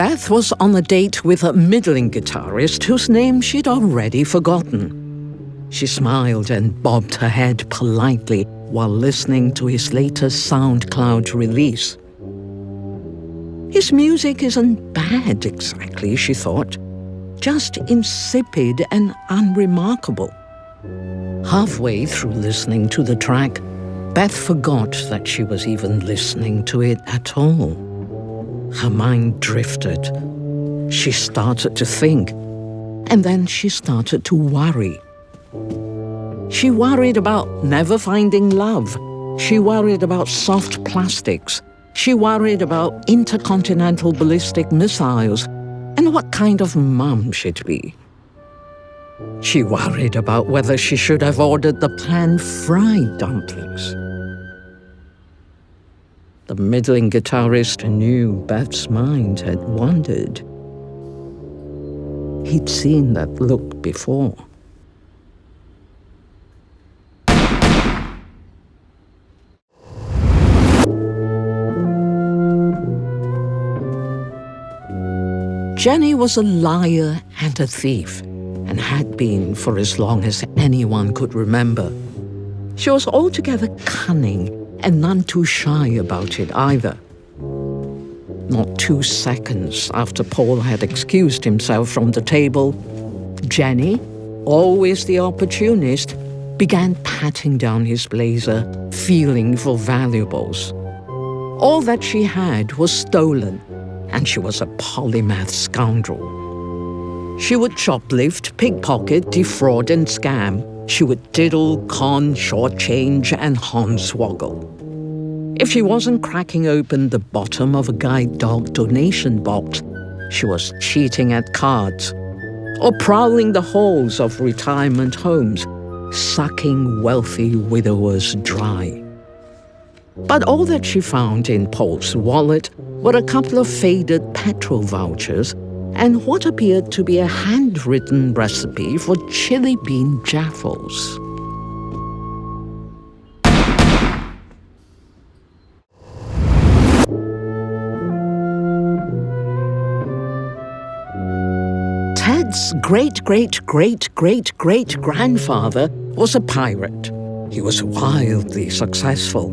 Beth was on a date with a middling guitarist whose name she'd already forgotten. She smiled and bobbed her head politely while listening to his latest SoundCloud release. His music isn't bad exactly, she thought, just insipid and unremarkable. Halfway through listening to the track, Beth forgot that she was even listening to it at all. Her mind drifted. She started to think, and then she started to worry. She worried about never finding love. She worried about soft plastics. She worried about intercontinental ballistic missiles and what kind of mum she'd be. She worried about whether she should have ordered the pan-fried dumplings. The middling guitarist knew Beth's mind had wandered. He'd seen that look before. Jenny was a liar and a thief, and had been for as long as anyone could remember. She was altogether cunning and none too shy about it either. Not 2 seconds after Paul had excused himself from the table, Jenny, always the opportunist, began patting down his blazer, feeling for valuables. All that she had was stolen, and she was a polymath scoundrel. She would shoplift, pickpocket, defraud, and scam. She would diddle, con, shortchange, and hornswoggle. If she wasn't cracking open the bottom of a guide dog donation box, she was cheating at cards, or prowling the halls of retirement homes, sucking wealthy widowers dry. But all that she found in Paul's wallet were a couple of faded petrol vouchers and what appeared to be a handwritten recipe for chili bean jaffles. Ted's great-great-great-great-great-grandfather was a pirate. He was wildly successful.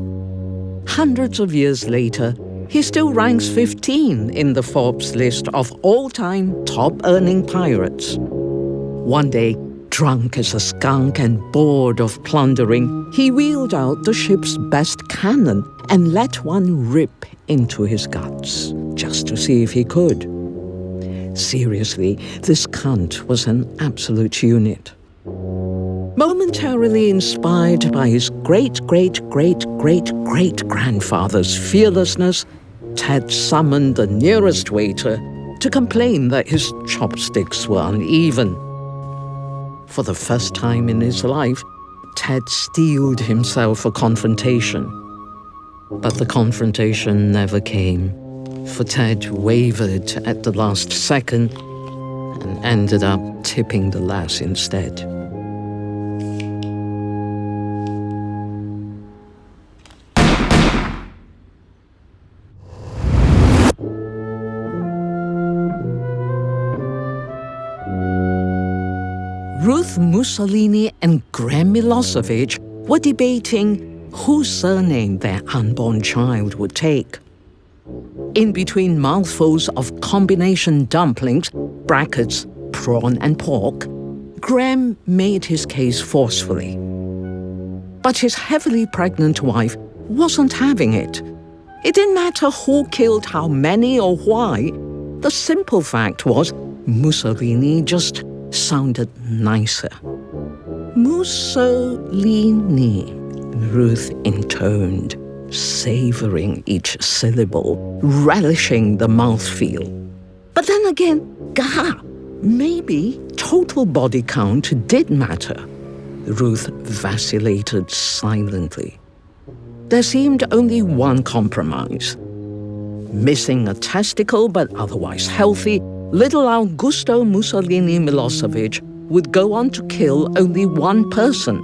Hundreds of years later, he still ranks 15 in the Forbes list of all-time top-earning pirates. One day, drunk as a skunk and bored of plundering, he wheeled out the ship's best cannon and let one rip into his guts, just to see if he could. Seriously, this cunt was an absolute unit. Momentarily inspired by his great-great-great-great-great-grandfather's fearlessness, Ted summoned the nearest waiter to complain that his chopsticks were uneven. For the first time in his life, Ted steeled himself for confrontation. But the confrontation never came, for Ted wavered at the last second and ended up tipping the lass instead. Ruth Mussolini and Graham Milosevic were debating whose surname their unborn child would take. In between mouthfuls of combination dumplings, brackets, prawn and pork, Graham made his case forcefully. But his heavily pregnant wife wasn't having it. It didn't matter who killed how many or why. The simple fact was Mussolini just sounded nicer. Mussolini, Ruth intoned, savoring each syllable, relishing the mouthfeel. But then again, maybe total body count did matter. Ruth vacillated silently. There seemed only one compromise. Missing a testicle but otherwise healthy, little Augusto Mussolini Milosevic would go on to kill only one person,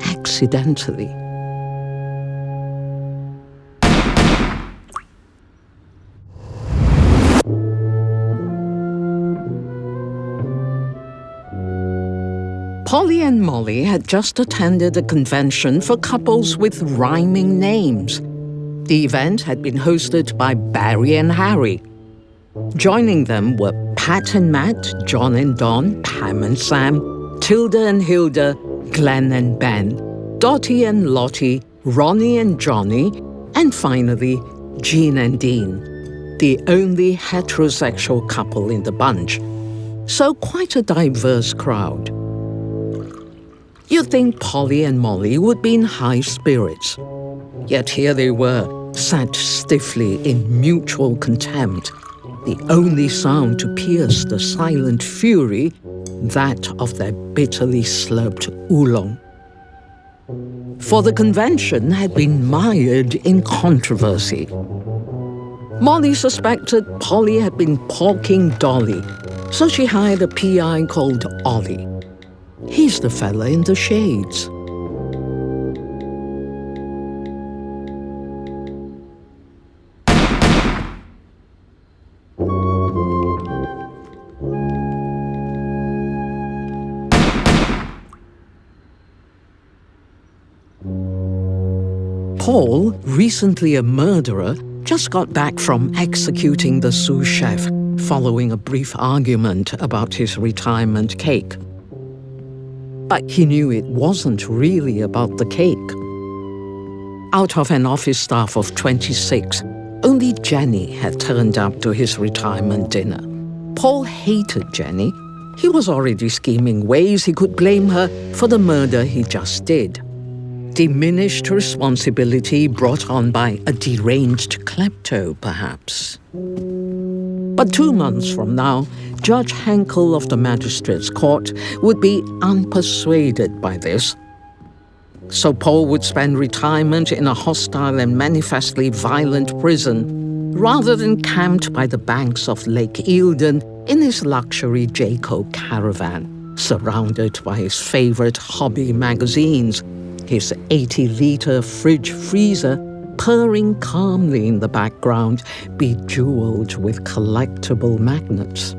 accidentally. Polly and Molly had just attended a convention for couples with rhyming names. The event had been hosted by Barry and Harry. Joining them were Pat and Matt, John and Don, Pam and Sam, Tilda and Hilda, Glenn and Ben, Dottie and Lottie, Ronnie and Johnny, and finally, Jean and Dean, the only heterosexual couple in the bunch. So quite a diverse crowd. You'd think Polly and Molly would be in high spirits. Yet here they were, sat stiffly in mutual contempt, the only sound to pierce the silent fury, that of their bitterly slurped oolong. For the convention had been mired in controversy. Molly suspected Polly had been porking Dolly, so she hired a PI called Ollie. He's the fella in the shades. Paul, recently a murderer, just got back from executing the sous chef following a brief argument about his retirement cake. But he knew it wasn't really about the cake. Out of an office staff of 26, only Jenny had turned up to his retirement dinner. Paul hated Jenny. He was already scheming ways he could blame her for the murder he just did. Diminished responsibility brought on by a deranged klepto, perhaps. But 2 months from now, Judge Henkel of the Magistrates' Court would be unpersuaded by this. So Paul would spend retirement in a hostile and manifestly violent prison, rather than camped by the banks of Lake Eildon in his luxury Jayco caravan, surrounded by his favorite hobby magazines, his 80-liter fridge freezer purring calmly in the background, bejeweled with collectible magnets.